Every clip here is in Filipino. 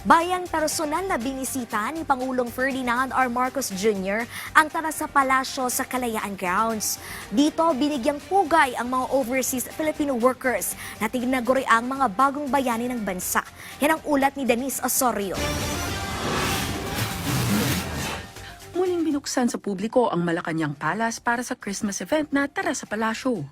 Bayang personal na binisita ni Pangulong Ferdinand R. Marcos Jr. ang tara sa palasyo sa Kalayaan Grounds. Dito, binigyang pugay ang mga overseas Filipino workers na tinaguri ang mga bagong bayani ng bansa. Yan ang ulat ni Denise Osorio. Muling binuksan sa publiko ang Malacanang Palace para sa Christmas event na Tara sa Palasyo.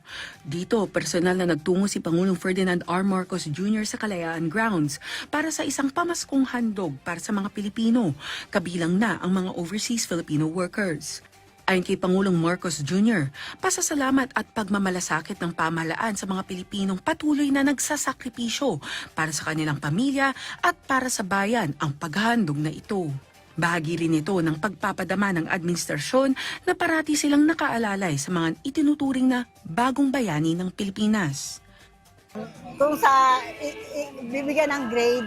Dito, personal na nagtungo si Pangulong Ferdinand R. Marcos Jr. sa Kalayaan Grounds para sa isang pamaskong handog para sa mga Pilipino, kabilang na ang mga overseas Filipino workers. Ayon kay Pangulong Marcos Jr., pasasalamat at pagmamalasakit ng pamahalaan sa mga Pilipinong patuloy na nagsasakripisyo para sa kanilang pamilya at para sa bayan ang paghandog na ito. Bahagi rin ito ng pagpapadama ng administrasyon na parati silang nakaalalay sa mga itinuturing na bagong bayani ng Pilipinas. Kung sa bibigyan ng grade,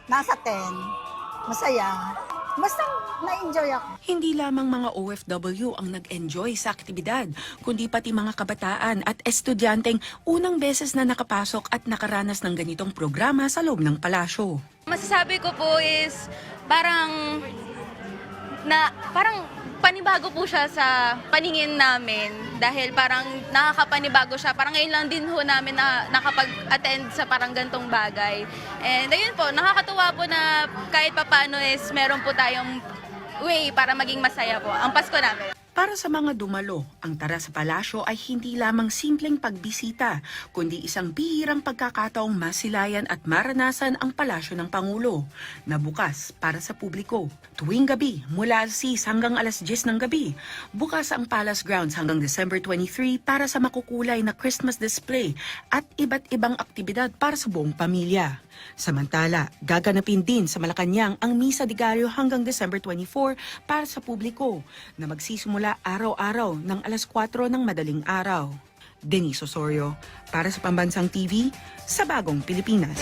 nasa 10, masaya. Basta na-enjoy ako. Hindi lamang mga OFW ang nag-enjoy sa aktibidad, kundi pati mga kabataan at estudyanteng unang beses na nakapasok at nakaranas ng ganitong programa sa loob ng palasyo. Masasabi ko po is parang panibago po siya sa paningin namin dahil parang nakakapanibago siya. Parang ngayon lang din ho namin na nakapag-attend sa parang gantong bagay. And ayun po, nakakatuwa po na kahit papaano is meron po tayong way para maging masaya po ang Pasko namin. Para sa mga dumalo, ang Tara sa Palasyo ay hindi lamang simpleng pagbisita, kundi isang bihirang pagkakataong masilayan at maranasan ang Palasyo ng Pangulo, na bukas para sa publiko. Tuwing gabi, mula alas 6 hanggang alas 10 ng gabi, bukas ang Palace Grounds hanggang December 23 para sa makukulay na Christmas display at iba't ibang aktibidad para sa buong pamilya. Samantala, gaganapin din sa Malacanang ang Misa Diario hanggang December 24 para sa publiko na magsisimula araw-araw ng alas 4 ng madaling araw. Denise Osorio, para sa Pambansang TV, sa Bagong Pilipinas.